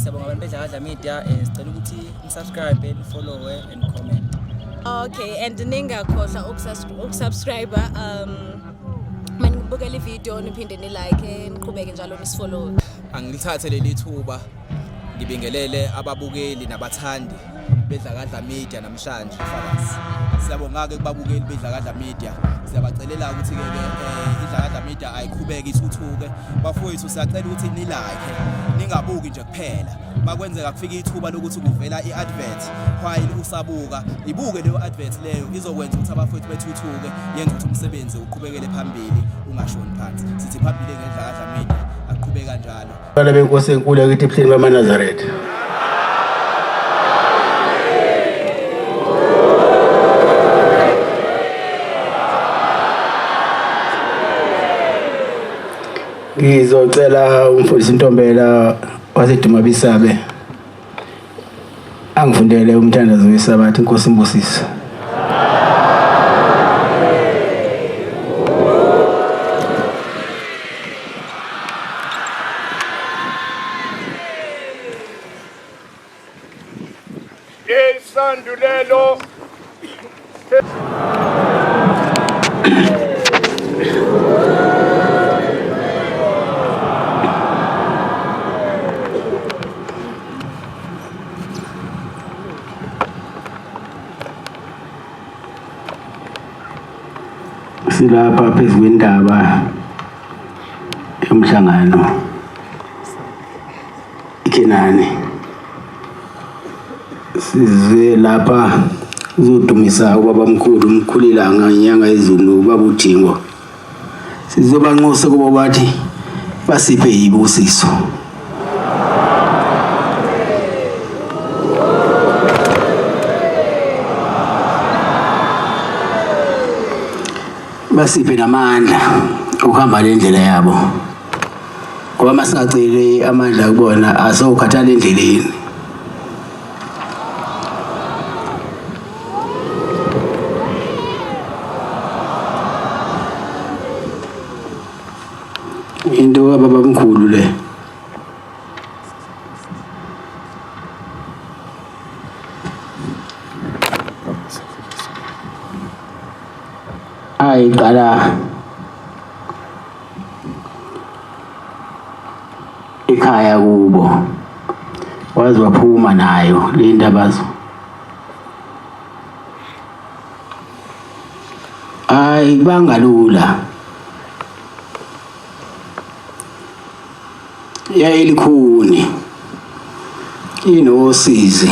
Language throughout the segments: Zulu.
siyabonga abantu bedla media sicela ukuthi subscribe and follow and comment. Okay, and ningakhohlwa ukusubscribe manibukela ivideo niphinde ni like niqhubeke njalo nisifollow. Angilithathe leli thuba ngibingelele ababukeli nabathandi bedla media namhlanje mfakazi. Siyabonga ke kubabukeli bedla media. Siyabacelela ukuthi ke idla media ayiqhubeke ithuthuke. Bafowethu siyacela ukuthi ni like ningabuki nje kuphela. Makwenzeka kufika ithuba lokuthi kuvela iadvert while usabuka ibuke leyo advert leyo izokwenza ukuthi abafowethu bethuthuke yenza ukuthi umsebenzi uqhubekele phambili ungashoni phansi. Sithi phambili ngedla media aqhubeka kanjalo. Bala benkosi enkulu yakithi ebuhleni bamaNazaretha. Ngizocela umfundisi Ntombela waseDumabisabe angifundele umthandazo weSabatha. Inkosi imbusise. Isandulelo silapha phezu kwendaba yomhlangano iKenani. Size lapha uzodumisa ubabamkhulu umkhulilanga inyanga ezulu baba uDingo. Sizobanxusa kubo bathi basiphe yibusiso. Basiphe namandla ukuhamba le ndlela yabo. Ngoba masingaceli amandla kubona asokhathala endleleni. Into ababa mkhulu le ayiqala ekhaya kubo waze waphuma nayo le ndabazo. Ayibangalula yayilikhuni inosizi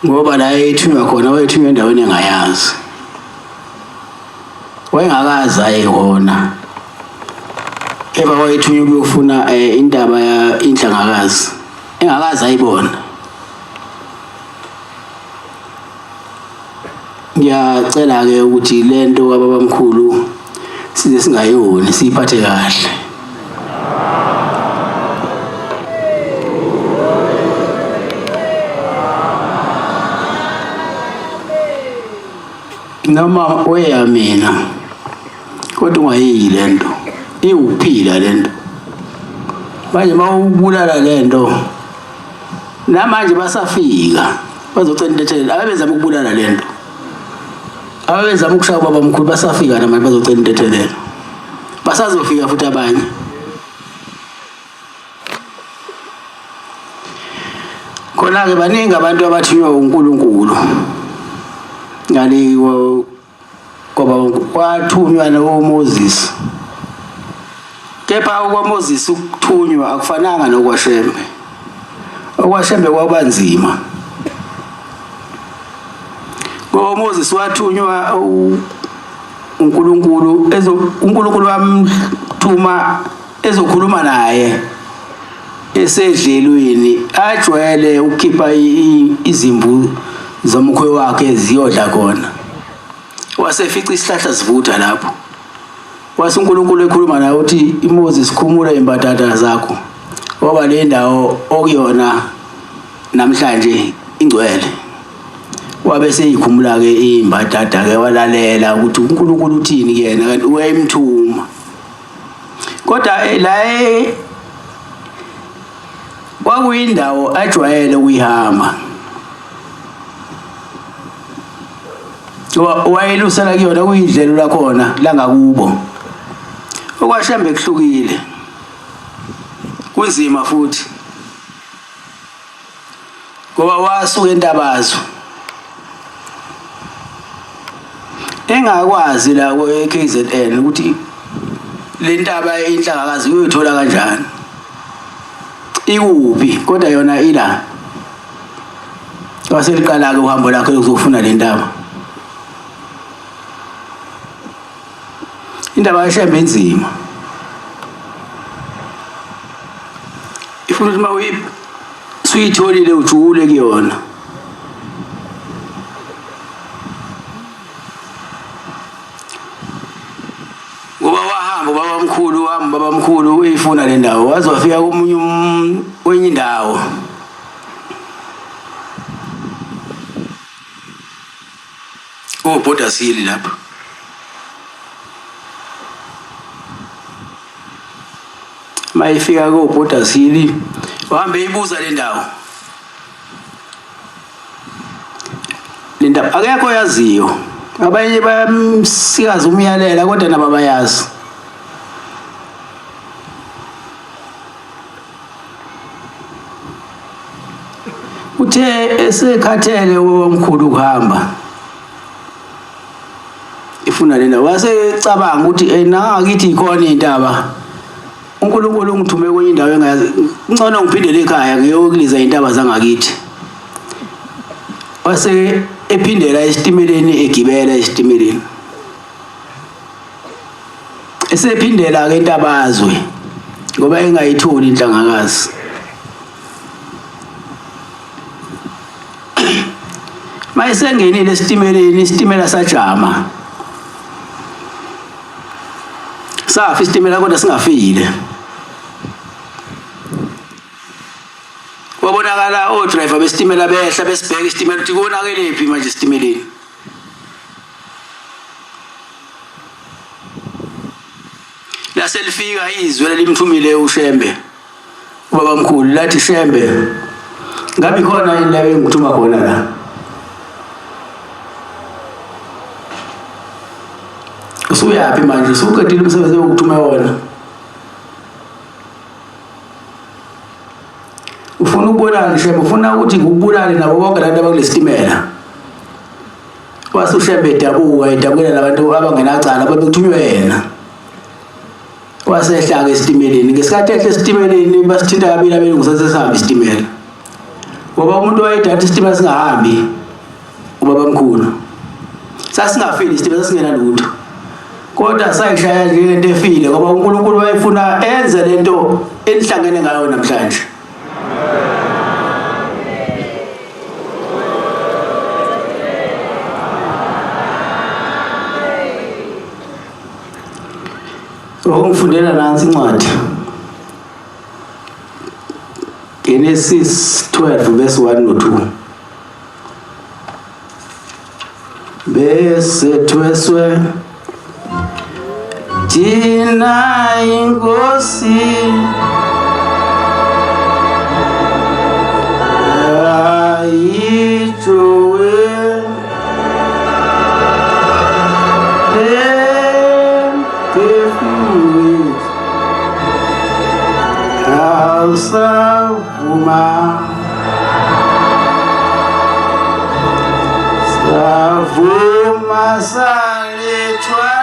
ngoba la ethunywa khona wayethunywa endaweni engayazi. Wayengakazi ayehona eba wayethunywa ukuyofuna indaba ya inhlangakazi engakazi ayibona. Ngiyacela ke ukuthi lento ababamkhulu size singayoni siphathe kahle. Noma weyamina kodwa ungayiyi lento iwuphila lento. Manje mawubulala lento namanje basafika bazocela intethelo abebezama ukubulala lento. Abebezama ukushaya babamkhulu basafika namanje bazocela intethelo. Basazofika futhi abanye. Khona ke baningi abantu abathiwa uNkulunkulu ngaliwo ngoba kwathunywa noMoses. Kepha ukwaMoses ukuthunywa akufananga nokwaShembe. OkwaShembe kwabanzima. ngoMoses wathunywa uNkulunkulu uNkulunkulu wamthuma ezokhuluma naye esedlelweni ajwayele ukukhipha izimvu zomkhwe wakhe ziyodla khona. Wasefica isihlahla sivutha lapho. Wase uNkulunkulu ekhuluma naye uthi iMoses khumula imbatata zakho ngoba le ndawo okuyona namhlanje ingcwele. Wabe seyikhumula ke imbatata ke walalela ukuthi uNkulunkulu uthini kuyena kanti wayemthuma. Kodwa la kwakuyindawo ajwayele ukuyihamba wayelusela kuyona kuyidlelo lakhona langakubo okwashembe kuhlukile kunzima futhi ngoba wasuka eNtabazo engakwazi la kwe-KZN ukuthi le ntaba inhlangakazi uyithola kanjani ikuphi kodwa yona ila waseliqala ke uhambo lakhe lokuzofuna le ntaba indaba yashembe enzima ifuna ukuthi mawe suyitholile ujule kuyona ngoba wahamba baba mkhulu uyifuna le ndawo wazofika komunye kwenye indawo Bhodasili lapha mayifika koBhodasili wahambe ibuza le ndawo akekho yaziyo abanye bayamsikaza umyalela kodwa nabo bayazi uthe esekhathele omkhulu ukuhamba ifuna lena wasecabanga ukuthi nangakithi ikhona intaba uNkulunkulu ungithume kwenye indawo engayazi ngcono ngiphindele ekhaya ngiyokuliza intaba zangakithi wase ephindela esitimeleni egibela esitimeleni esephindela ke eNtabazwe ngoba engayitholi inhlangakazi mayisengenile esitimeleni isitimela sajama safi isitimela kodwa singafikile wabonakala odriver besitimela behla besibheka isitimela ukuthi konakelephi manje isitimeleni laselifika izwe limthumile uShembe ubaba mkhulu lathi Shembe ngabe khona indaba engikuthuma khona la usuyaphi manje usuqedile umsebenzi wokuthuma wona ufuna ukubonana Shembe ufuna ukuthi ngikubulale nabo bonke labantu abakulesitimela wasuShembe edabukela labantu abangenacala babethunywe yena wasehla ke esitimeleni ngesikhathi ehle esitimeleni basithinta kabili abelungu sasesihamba isitimela ngoba umuntu wayedathi isitimela singahambi ubaba mkhulu sasingafili isitimela singena lutho kodwa sayishaya nje into efile ngoba uNkulunkulu wayefuna enze lento enihlangene ngayo namhlanje ngifundela nansi incwadi Genesis 12 verse 1 no 2 bese tweswe thina inkosi ayithowe savuma salethwala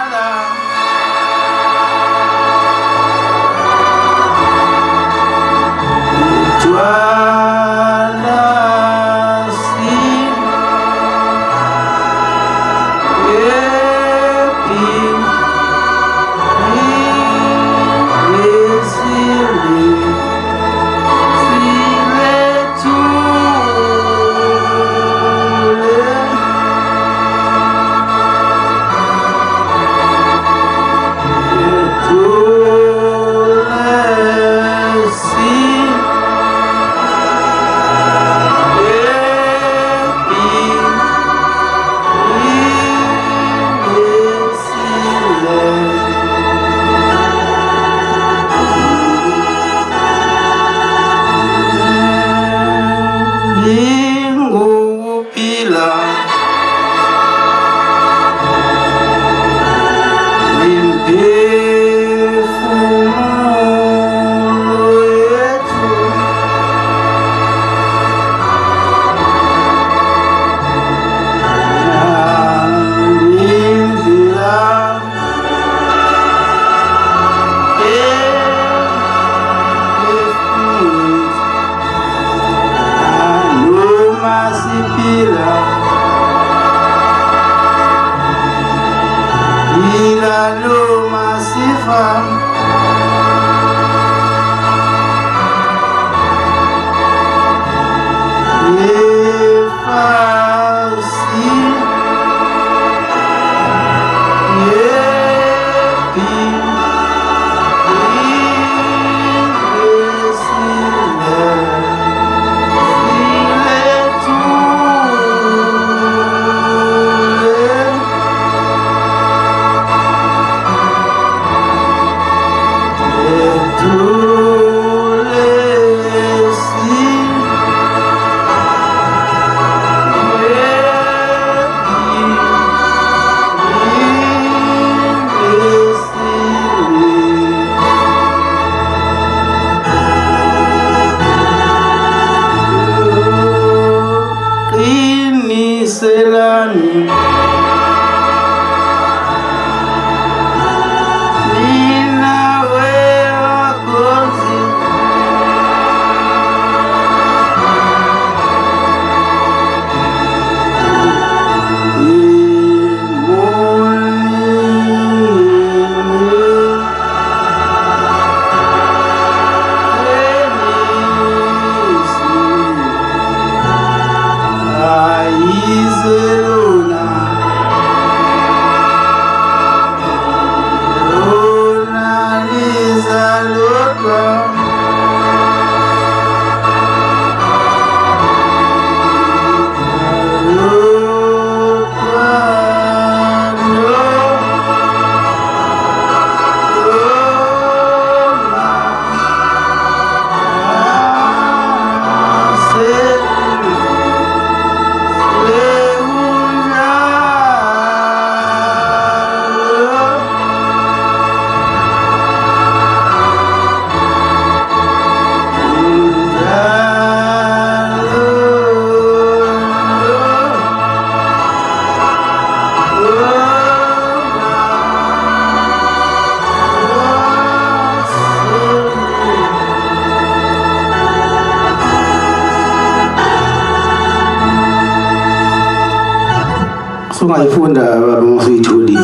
Sungayifunda baba masuyitholi.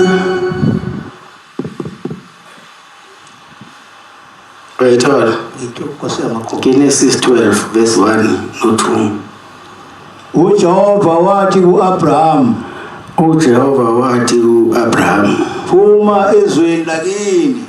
Ayithola. Genesis 12 verse 1 no 2. uJehova wathi kuAbraham, uJehova wathi kuAbraham, phuma ezweni lakini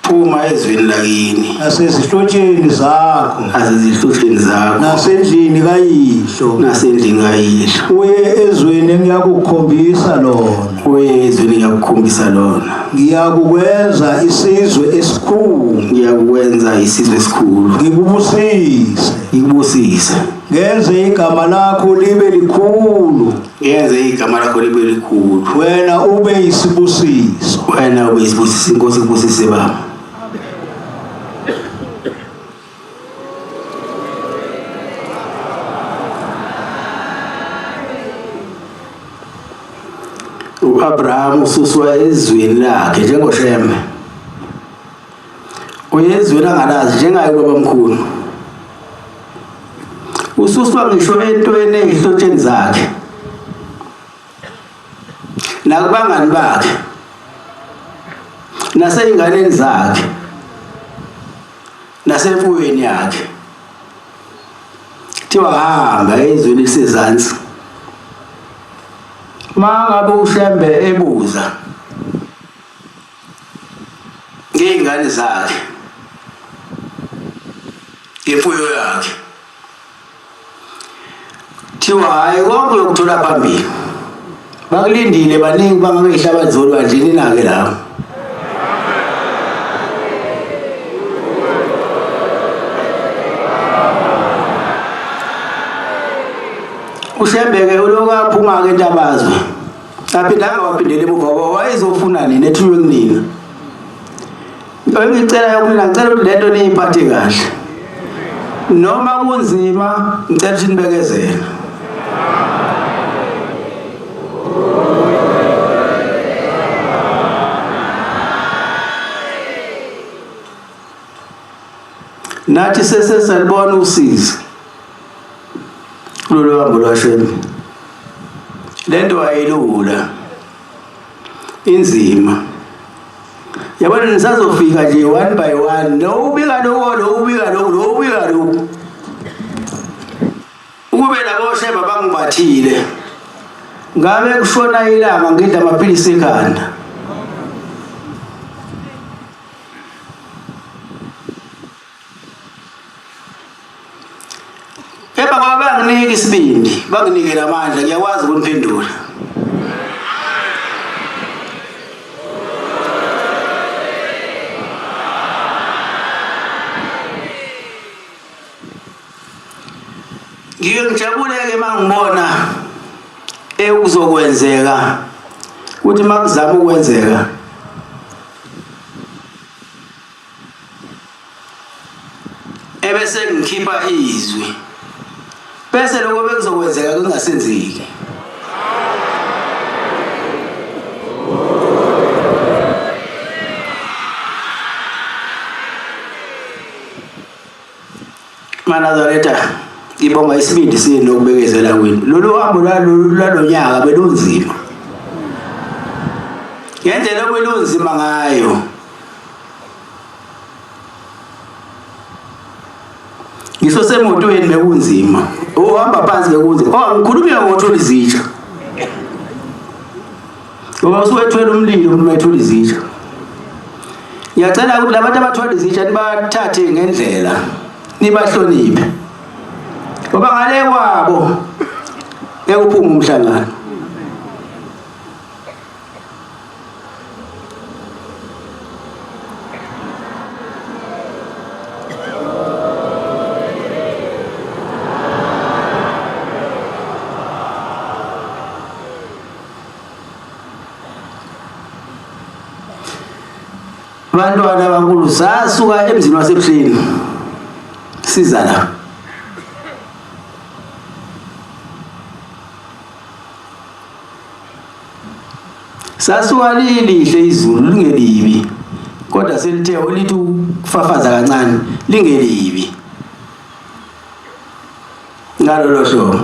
phuma ezweni lakini nasezihlotsheni zakho nasezihlotsheni zakho nasendlini kayihlo nasendlini kayihlo uye ezweni engiyakukhombisa lona uye ezweni engiyakukhombisa lona ngiyakukwenza isizwe esikhulu ngiyakukwenza isizwe esikhulu ngikubusise ngenze igama lakho libe likhulu ngenze igama lakho libe likhulu wena ube isibusiso inkosi ikubusise baba. uAbraham ususwa ezweni lakhe njengoShem uyezweni angalazi njengaye babamkhulu ususwa ngisho entweni ezihlotsheni zakhe nakubangani bakhe naseyinganeni zakhe nasemfuyweni yakhe thiwa hamba ezweni lisezantsi mangabe uShembe ebuza ngezingane zakhe imfuyo yakhe thiwa hayi konke lokuthola phambili bakulindile baningi bangayihlaba zolo kanje ninake lawo uShembeke ulokaphuma ke Ntabazwe aphindanga waphindele emuva wayezofuna nini ethunywe kunina ngicela yokunina ngicela ukuthi lento niyiphathe kahle noma kunzima ngicela ukuthi nibekezele nathi sesesalibona usizi kulolu hambo lwaShembe lento ayilula inzima yabona nisazofika nje one by one lo ubika lokho lo ubika lokho lo ubika lokho kube labo sheba bangibathile ngabe kushona ilanga ngidla amaphilisi ekhanda kepha ngoba banginike isibindi banginikela amandla ngiyakwazi ukuniphendula ngiyengijabuleke mangibona ekuzokwenzeka ukuthi makuzama ukwenzeka ebese ngikhipha izwi bese lokho bekuzokwenzeka kungasenzeki Manazareta ngibonga isibindi sini nokubekezela kwenu lolu hambo lwalonyaka belunzima ngendlela obelunzima ngayo ngisho semotweni bekunzima uhamba phansi bekunzima ngikhulumela ngothula izitsha ngoba usuwethwela umlilo umethula izitsha ngiyacela ukuthi labantu abathwala izitsha nibathathe ngendlela nibahloniphe ngoba ngale kwabo ekuphuma umhlangano abantwana bankulu sasuka emzini wasebuhleni siza la sasuka lihle izulu lingelibi kodwa selithe olithi ukufafaza kancane lingelibi ngalo lo hlobo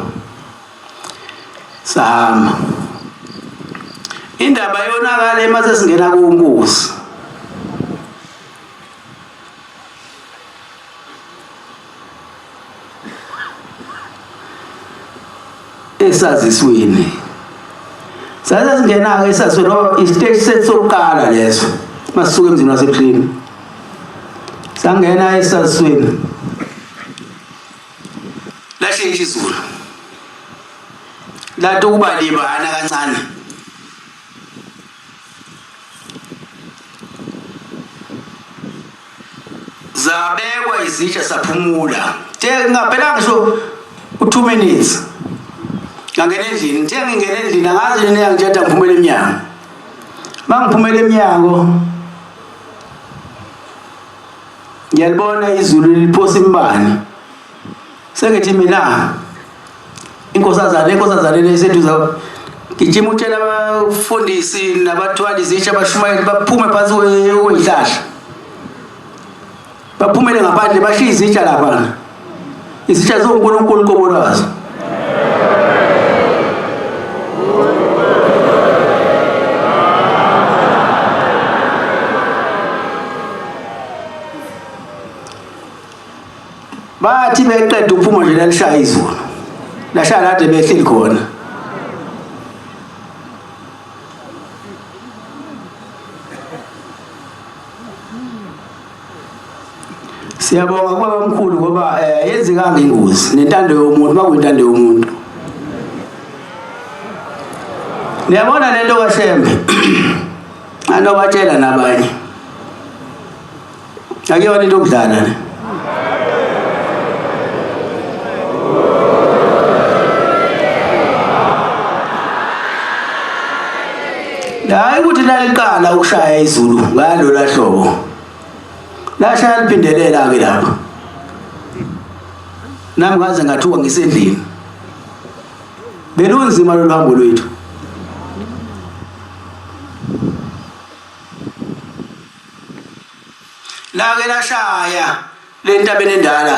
sahamba indaba yonakala emase singena kuNkosi esazisweni saze singena esazisweni istage set sokuqala leso masisuka emzini wasebuhleni sangena esazisweni lashintsha izulu lathi ukuba libana kancane zabekwa izitsha saphumula ngaphela ngisho u2 minutes ngangena endlini ngingena endlini angazi yini ngithatha ngiphumela eminyango mangiphumela eminyango ngiyalibona izulu liphosa imbani sengithi mina inkosazane leseduza ngijima utshela abafundisi nabathwala izitsha abashumayeli baphume phansi kweyihlahla baphumele ngaphandle bashiya izitsha lapha izitsha zoNkulunkulu qobo lwazo bathi beqeda ukuphuma nje lashaya izulu lashaya lade behleli khona siyabonga kubaba omkhulu ngoba yenzekanga ingozi nentando yomuntu bakuyintando yomuntu niyabona lento kaShembe anobatshela nabanye akuyona into okudlala le hayi ukuthi laliqala ukushaya izulu ngalo lahlobo lashaya liphindelela ke lapha nami ngaze ngathuka ngisendlini belunzima lo hambo lwethu lake lashaya lentabeni endala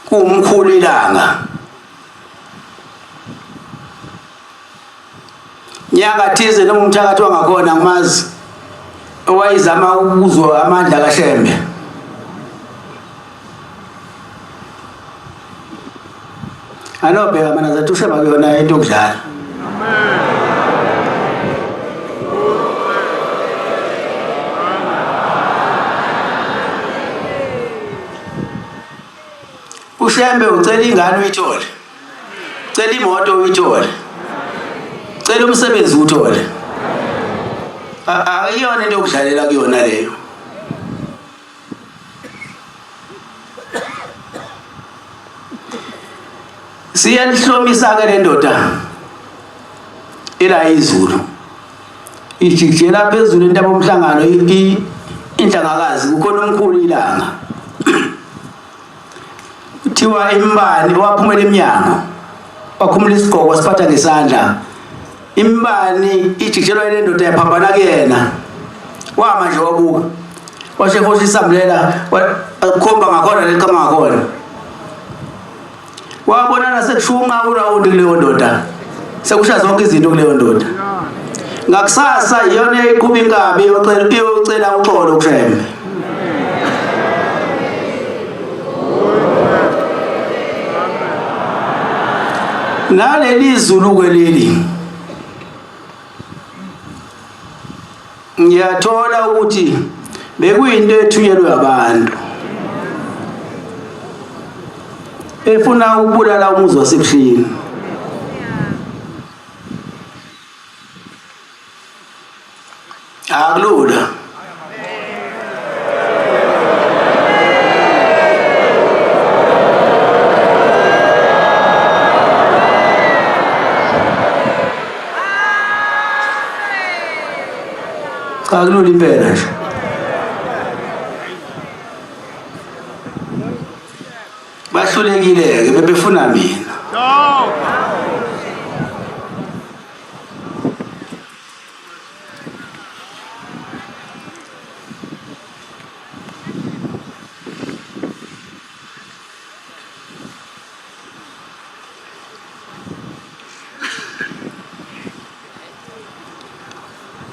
kumkhulu ilanga nyaka thize noma umthakathi wangakhona ngimazi owayizama ukuzwa amandla kaShembe anobheka mana zatusha bakuyona into okudlala ushembe ucela ingane uyithole ucela imoto uyithole ucela umsebenzi uthole ayiyona into okudlalela kuyona leyo siyalihlomisa ke le ndoda ela izulu ijikela phezulu entaba omhlangano inhlangakazi kukhona omkhulu ilanga kuthiwa imbani waphumela eminyango wakhumula isigqoko wasiphatha ngesandla imbani ijikelwa le ndoda yaphambana kuyena wama nje wabuka washekhoza isambulela wakhomba ngakhona leqama ngakhona wabonana sekushunqa urawundi kuleyo ndoda sekusha zonke izinto kuleyo ndoda ngakusasa iyona iqhuba inkabi iyocela uxolo kushembe naleli izulu kweleli ngiyathola ukuthi bekuyinto ethunyelwe abantu efuna ukubulala umuzi wasebushini akulula akulula impela nje bahlulekile ke bebefuna mina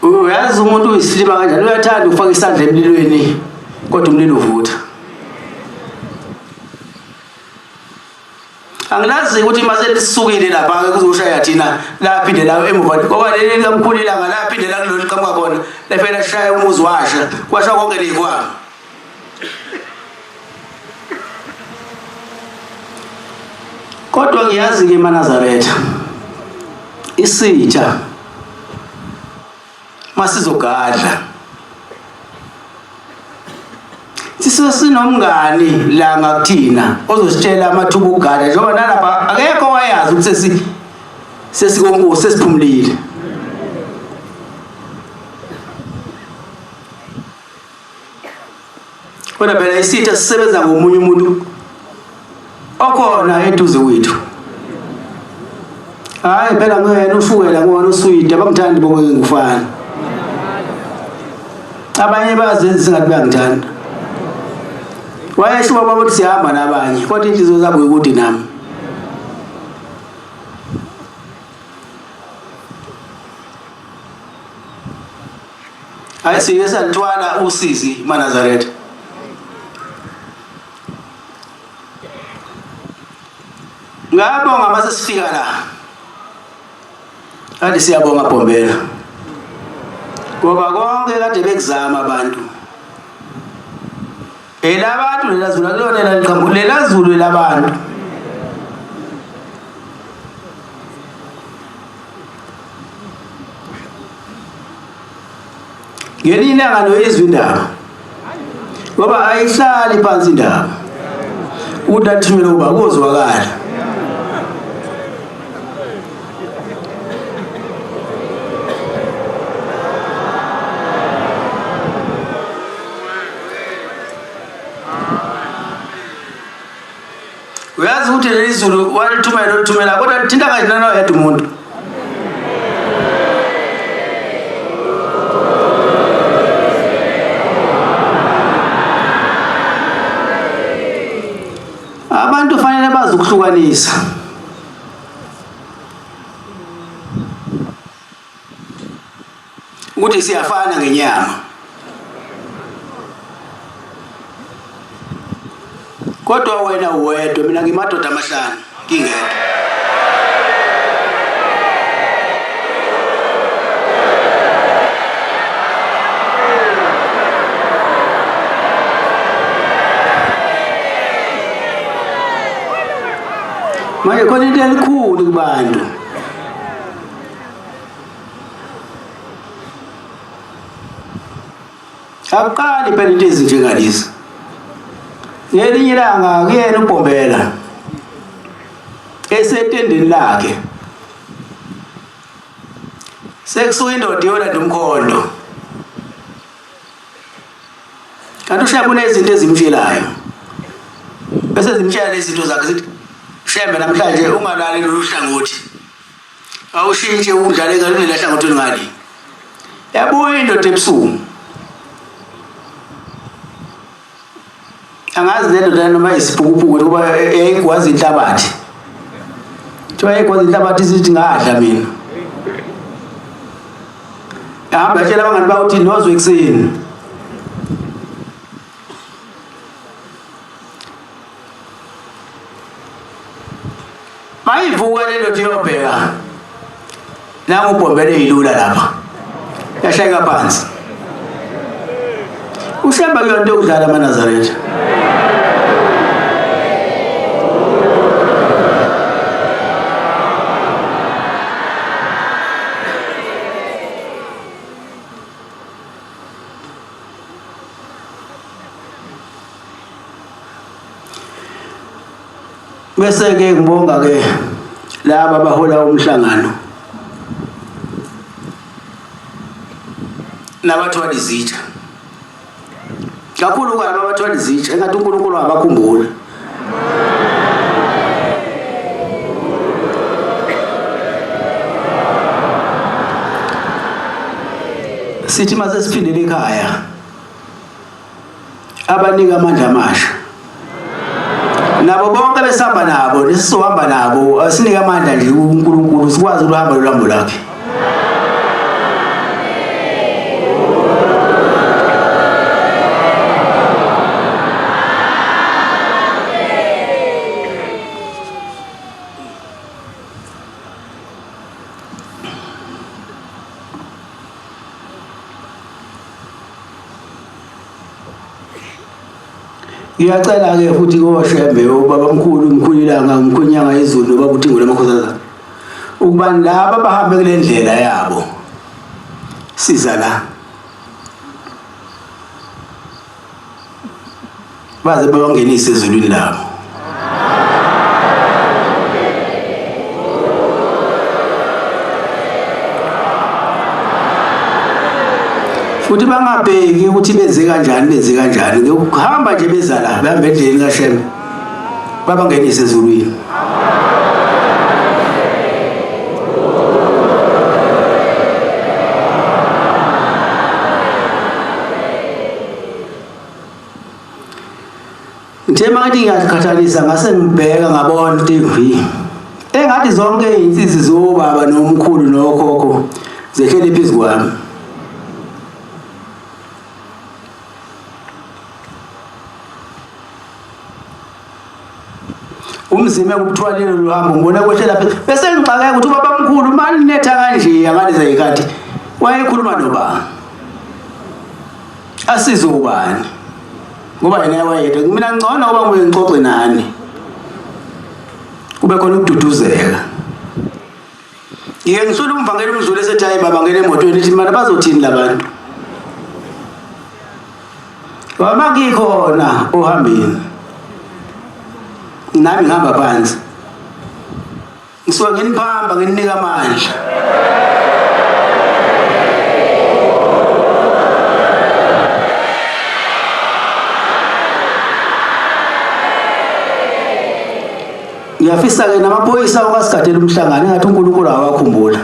uyazi umuntu uyisilima kanjani uyathanda ukufaka isandla emlilweni kodwa umlilo uvutha angilazi ukuthi mase lisukile lapha kuzoshaya thina laphinde la emuva ngoba leli kamkhulu ilanga laphinde la kulolu qhamuka khona lefela shaya umuzi washa kwasha konke likwami kodwa ngiyazi ke eNazaretha isitsha masizogadla sinomngani la ngakuthina ozositshela amathuba okugada njengoba nalapha akekho wayazi ukuthi sesikonkusi sesiphumulile kodwa phela isitha sisebenza ngomunye umuntu okhona eduze kwethu hayi phela nguyena ushukela ngona usuyida bangithandi bonke ngifana abanye bazenza singathi bangithanda wayesho baba ukuthi sihamba nabanye kodwa inhliziyo zabo ukuthi nami ayisike santhwala usizi eNazaretha ngabonga mase sifika la ade siyabonga Bhombela ngoba konke kade bekuzama abantu elabantu lelazulu lona leliqhambu lelazulu labantu ngelilanga noyizwe indaba ngoba ayihlali phansi indaba udathumela uba kuzwakala uyazi ukuthi lelizulu walithumela kodwa lithinta kanjani nawe yedwa umuntu abantu fanele bazi ukuhlukanisa ukuthi siyafana ngenyama kodwa wena uwedwa mina ngimadoda amahlanu ngingedwa manje khona into elikhulu kubantu. Akuqali phela into ezinjengalezi. Ngelinye ilanga kuyena uBhombela esetendeni lakhe sekusuka indoda yolanda umkhondo. Kanti uShembe unezinto ezimtshelayo. Bese zimtshela lezi zinto zakhe zithi Shembe namhlanje ungalali lolu hlangothi. Awushintshe udlale ngale hlangothi ngani. Yabuya indoda ebusuku. Angazi lento noma isiphukupuku ngoba yayigwaza inhlabathi. Kuthiwa yayigwaza inhlabathi sithi ngadla mina. Ahamba atshela abangani bawo ukuthi nozwe ekseni. Mayivuka lento tiyobheka. Nangu uBhombela eyilula lapha. Yahleka phansi. uShembe kuyonto yokudlala amaNazaretha. Bese ke ngibonga ke laba abahola umhlangano nabathwala izitsha. Kakhulu kabi abathwala izitsha engathi uNkulunkulu abakhumbula. Sithi mase siphindele ekhaya abanika amandla amasha. Nabo bonke besihamba nabo nesizohamba nabo asinike amandla nje uNkulunkulu sikwazi ukuhamba lohambo lakhe. Ngiyacela ke futhi koShembe ubaba mkhulu umkhulilanga umkhonyanga izulu baba uTingo lamakhosazana ukuba laba bahambe kule ndlela yabo siza la baze babangenise ezulwini labo. Futhi bangabheki ukuthi benze kanjani ngokuhamba nje bezala behamba endleleni kaShembe babangenise ezulwini. Nje manje ngiyakhathalisa ngase ngibheka ngabona uTV engathi zonke izinsizwa zobaba nomkhulu nokhokho zehlele phezulu kwami. Umzime ukuthwalelo luhambo ngibona kwehlela phezulu bese ngixakeka ukuthi ubaba mkhulu mali netha kanje angaliza ikhathi wayekhuluma noba asizo ubani ngoba yena wayedwa mina ngicona ngoba ngibe ngixoxe nani kube khona ukududuzeka. Ngeke ngisule umvangeli umzulu esethi hayi baba ngene emotweni lithi mina bazothini labantu wama ngikhona ohambeni nami ngihamba phansi ngisuka ngeniphamba ngeninika amandla. Ngiyafisa ke namaphoyisa okasigadela umhlangano engathi uNkulunkulu awakhumbula.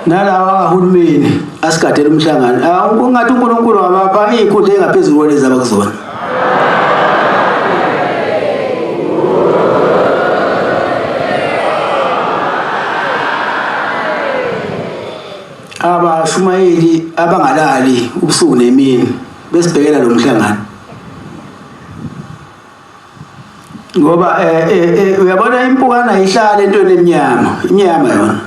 Nalawa kahulumeni asigadela umhlangano ungathi uNkulunkulu wabapha izikhundla engaphezulu kwalezi abakuzona. Abashumayeli abangalali ubusuku nemini besibhekela lo mhlangano ngoba uyabona impukana ihlala entweni eminyama inyama yona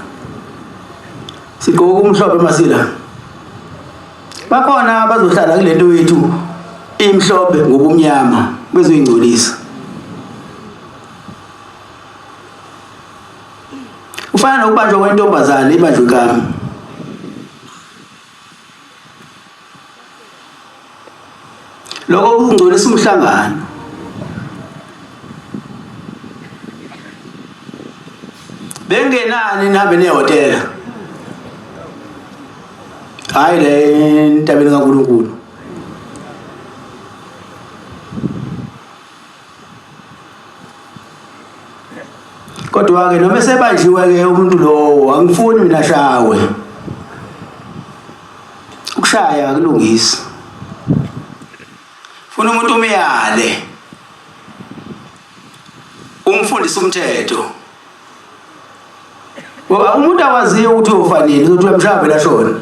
sigqoka umhlophe masila bakhona abazohlala kule nto yethu imhlophe ngobumnyama bezoyingcolisa. Ufana nokubanjwa kwentombazane ibanjwe kami. Lokho kungcolisa umhlangano. Bengenani nihambe nehotela. Hayi le ntabeni kaNkulunkulu. Kodwa ke noma sebanjiwe ke umuntu lo angifuni mina shawe. Ukushaya akulungisi. Funa umuntu umyale. Umfundisa umthetho. Ngoba umuntu awaziyo ukuthi ufanele ukuthi uyamshaya phela shona.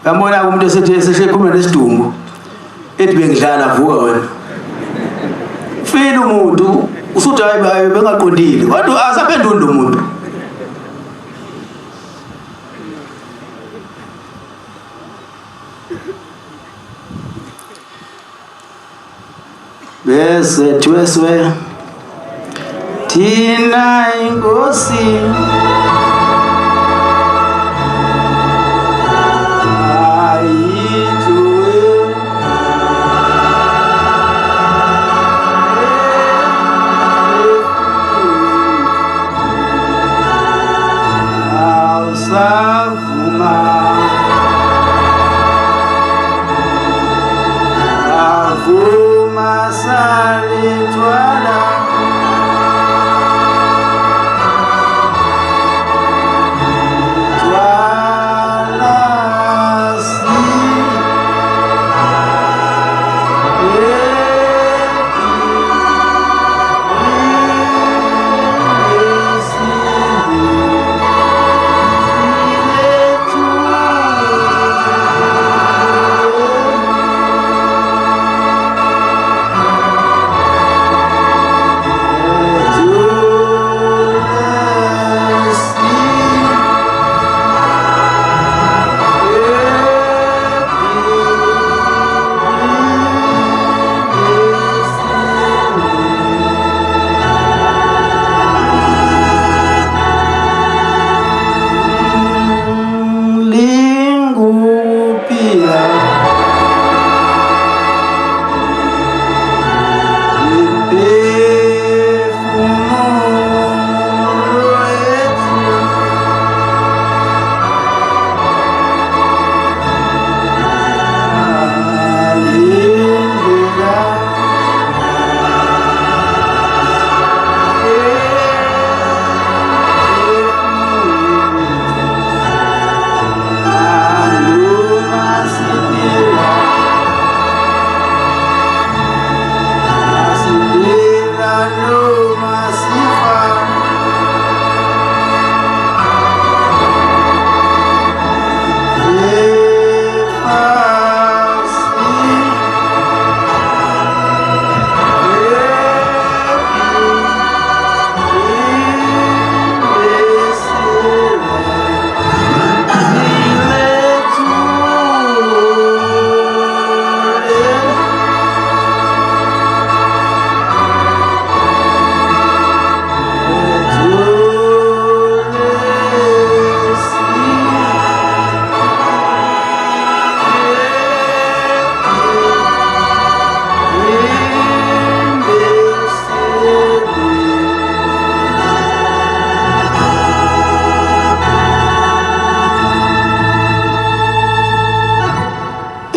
Yabona umuntu eseshekhuluma nesidumbu ethi bengidlala vuka wena. Fela umuntu usuthi hayi bengaqondile kodwa asaphenduli lo muntu. Bese tweswe thina inkosi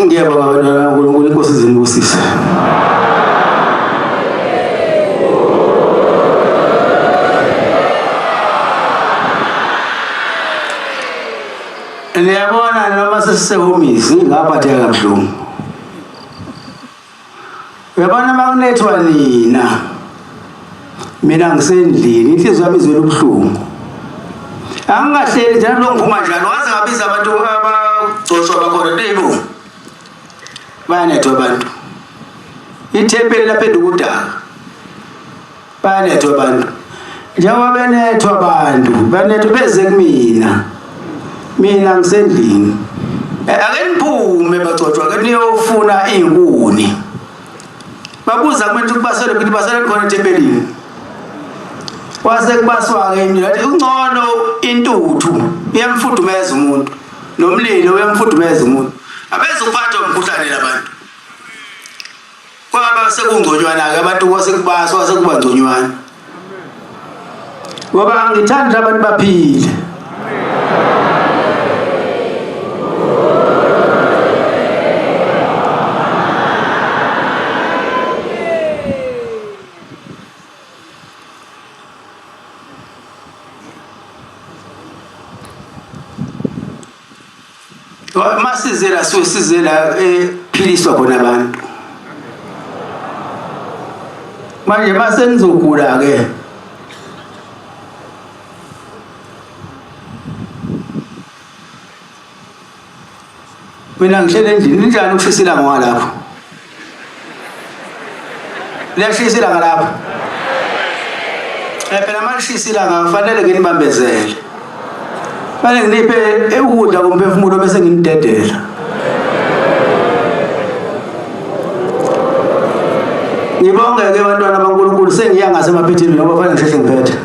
ngiyabonga wena uNkulunkulu inkosi zinibusise. Niyabona noma sesisehomisi ngaphatheka kabuhlungu. Uyabona makunethwa nina. Mina ngisendlini inhliziyo yami izwela ubuhlungu. Angingahleli njalo longiphuma njalo waze ngabiza abantu abagcotshwa bakhona tebo. Bayanethwa abantu. Ithempeli laphenduka udaka. Bayanethwa abantu. Njengoba benethwa abantu, banethwa beze kumina. mina ngisendlini ake niphume bagcotshwa ke niyofuna inkuni babuza kumuntu ukubasela ukuthi basela khona ethempelini wase kubaswa ke indlela ethi ungcono intuthu iyamfudumeza umuntu nomlilo uyamfudumeza umuntu abeze ukuphatha umkhuhlane labantu kwaba sekungconywana ke abantu kwasekubaswa sekubangconywana ngoba ngithanda abantu baphile masizela sizela ephiliswa khona abantu manje masenizogula ke mina ngihlele endlini njani ukushisa ilanga ngalapho liyashisa ilanga lapho phela malishisa ilanga kufanele ke nibambezele manje ngiphe ukudla komphefumulo bese nginidedela ngibonge ke bantwana baNkulunkulu sengiya ngasemaphethini ngoba fanele ngisheshe ngiphethe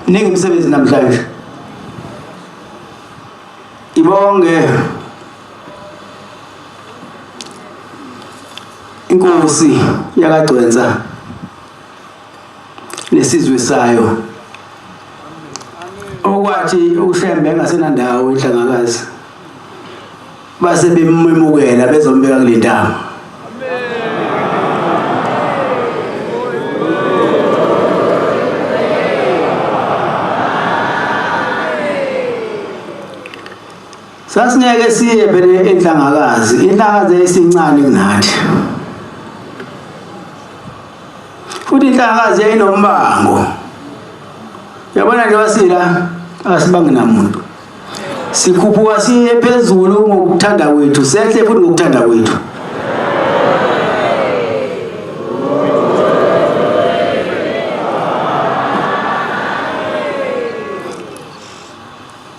ningi umsebenzi namhlanje ibonge inkosi yakagcwenza nesizwe sayo okwathi uShembe engasenandawo inhlangakazi base bememukela bezombeka kule ndawo sasingeke siye phela enhlangakazi esincane kunathi futhi inhlangakazi yayinombango yabona nje wasila asibange namuntu sikhuphuka siye phezulu ngokuthanda kwethu sehle futhi ngokuthanda kwethu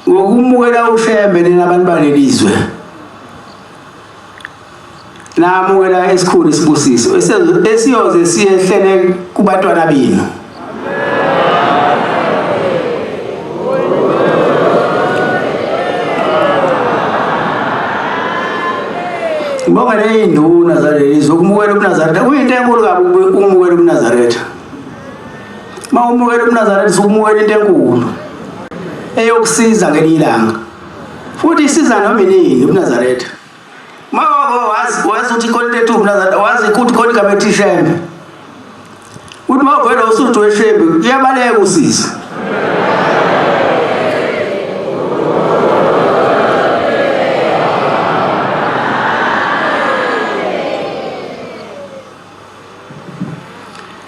ngokumukela uShembe nabantu balelizwe namukela esikhulu isibusiso esiyoze siyehlele kubantwana benu ngoba le induna zalelizwe ukumukela uNazaretha kuyinto enkulu kabi ukumukela uNazaretha mawumukela uNazaretha ukumukela into enkulu eyokusiza ngelilanga futhi isiza noma inini uNazaretha mawabo wazi uthi khona lethu uNazaretha wazi ukuthi khona kabethi Shembe uthi mawuvela usuthu weShembe iyabaleka usiza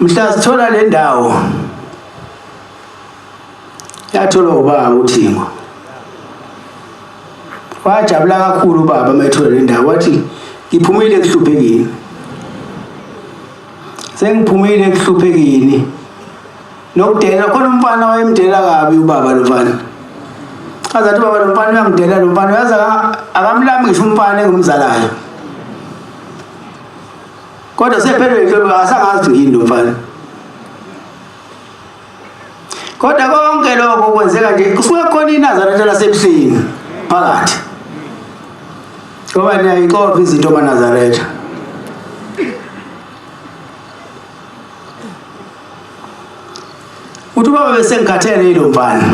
mhla sithola le ndawo yathola ubaba uThingo wajabula kakhulu ubaba mayithola le ndawo wathi ngiphumile ekuhluphekeni sengiphumile ekuhluphekeni nokudela khona umfana wayemdela kabi ubaba lomfana azathi ubaba lomfana uyangidela lomfana yaza akamlami ngisho umfana engumzalayo kodwa sephelwe inhlobo asangazi yini lomfana kodwa konke lokho kwenzeka nje kusuke khona iNazaretha lasebuhleni phakathi ngoba niyayikopha izinto maNazaretha uthi ubaba besengikhathele yilo mfana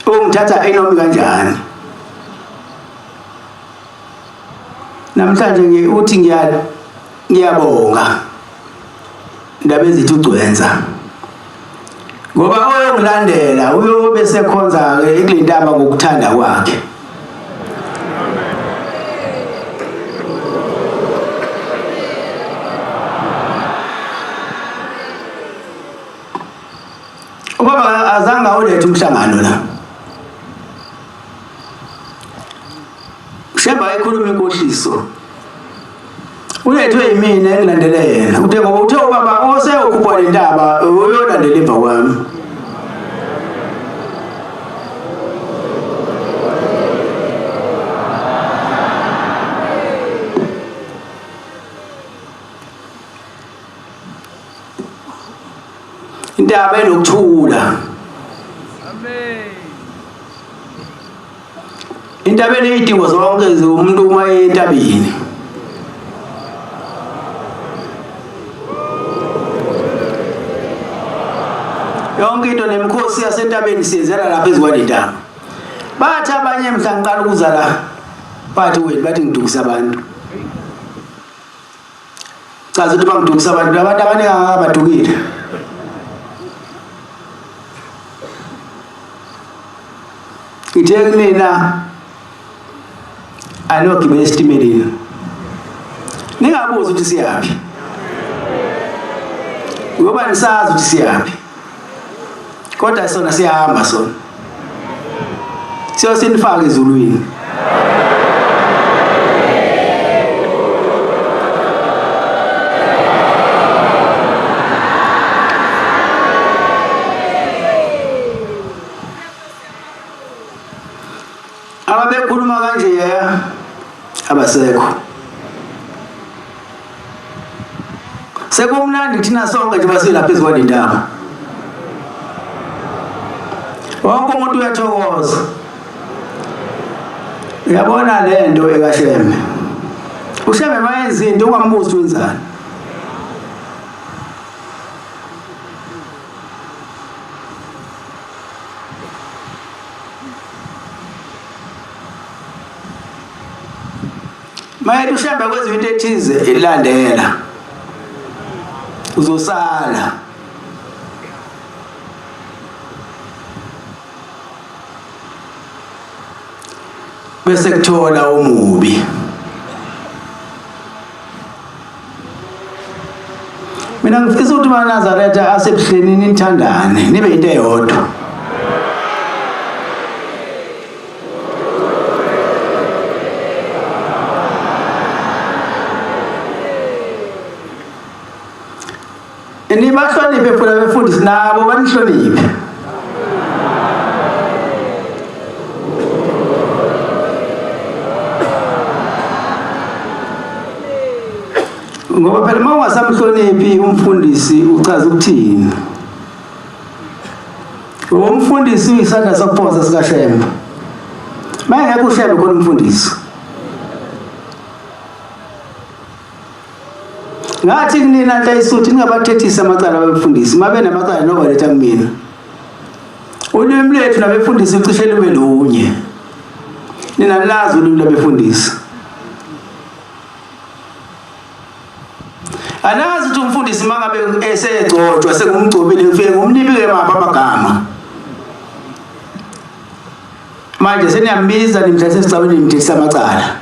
ungithatha enomi kanjani namhlanje uthi ngiyabonga indaba ezithi uGcwenza ngoba oyongilandela uyobe sekhonza ke kule ndaba ngokuthanda kwakhe ubaba azange ulethe umhlangano la Shemba ekhuluma inkohliso ulethwe yimina engilandele yena uthe ngoba uthe ubaba oseyokhupha le ndaba uyolandela emva kwami indaba enokuthula. Indaba eneyidingo zonke umuntu uma entabeni. Yonke into nemikhosi yasentabeni siyenzela lapha ezikwadindaba. Bathi abanye mhla ngiqala ukuza la bathi wena bathi ngidukisa abantu. Chaza ukuthi bangidukisa abantu abaningi abadukile. Ithe kunina anogibela esitimeleni. Ningabuza ukuthi siyaphi. Ngoba nisazi ukuthi siyaphi. Kodwa sona siyahamba sona. Siyosinifaka ezulwini. Ababekhuluma kanje abasekho. Sekumnandi thina sonke nje basilapha ezikwadindaba. Wonke umuntu uyathokoza. Uyabona lento ekaShembe. uShembe mayenza into ungambuzi wenzani. Maye uShembe kwenza into ethize ilandela. Uzosala. Bese kuthola umubi. Mina ngifisa ukuthi uNazaretha asebuhleni nithandane nibe into eyodwa. Nibahloniphe phela befundisi nabo banihloniphe. Ngoba phela uma ungasamhloniphi umfundisi uchaza ukuthini. Umfundisi uyisandla sokuphosa sikaShembe. Mayengekho uShembe khona umfundisi. Ngathi kunina nhle isuthi ningabathethisa amacala abefundisi mabe namacala nobaletha kumina. Ulimi lethu nabefundisi ucishe lube lunye. Nina lazi ulimi labefundisi. Anazi ukuthi umfundisi mangabe esegcotshwa sekungumgcobile ngifike ngumniphe amagama. Manje seniyambiza nimthathe esicabeni nimthethisa amacala.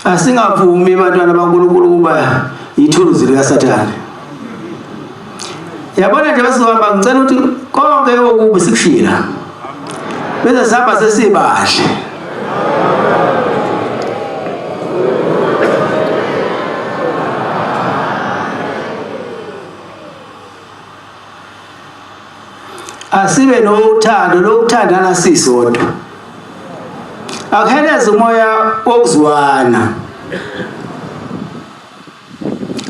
Asingavumi abantwana baNkulunkulu kuba yithuluzi likaSathane. Yabona nje basizohamba ngicela ukuthi konke okubi sikushila. Bese sihamba sesibahle. Asibe nothando lokuthandana sisodwa. Akuheleze umoya wokuzwana.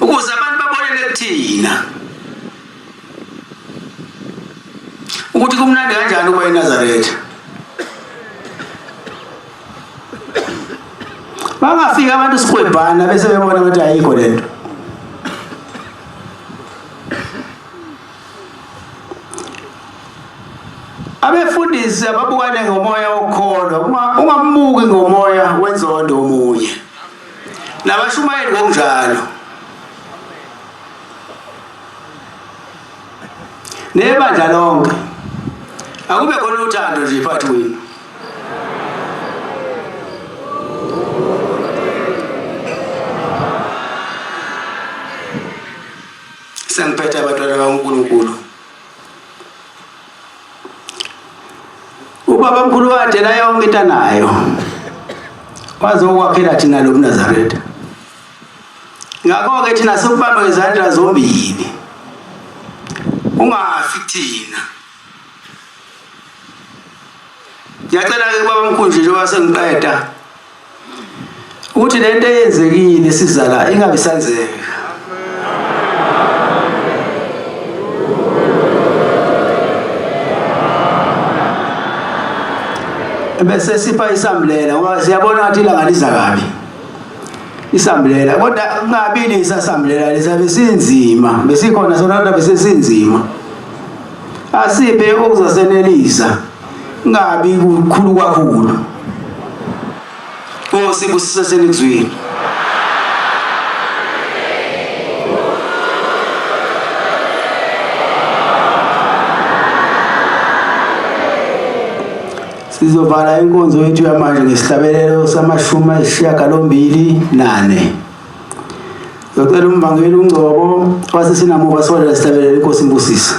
Ukuze abantu babonele kuthina. Ukuthi kumnandi kanjani ukuba eNazaretha. Bangafika abantu sikhwebhana bese bebona ukuthi ayikho lento. Abefundisi ababukane ngomoya wokukholwa ungambuki ngomoya wenzondo omunye. Nabashumayeli ngokunjalo. Nebandla lonke akube khona uthando nje phakathi kwenu. Sengiphethe abantwana bakaNkulunkulu. Ubaba mkhulu kade la yonke into anayo. Wazokwakhela thina lo Nazaretha. Ngakho ke thina sokubamba ngezandla zombili. Ungafi thina. Ngiyacela ke baba mkhulu nje njengoba sengiqeda. ukuthi lento eyenzekile sizala ingabe isenzeka. Bese sipha isambulela ngoba siyabona ukuthi ilanga liza kabi. Isambulela kodwa kungabi lisasambulela lisabe sinzima besikhona sona bese sinzima. Asiphe okuzasenelisa kungabi kukhulu kakhulu. Sibusise selizwini. Sizovala inkonzo yethu yamanje ngesihlabelelo sama-28. Ngicela umvangeli uNgcobo wasesinamuva sola lesihlabelelo inkosi imbusisa.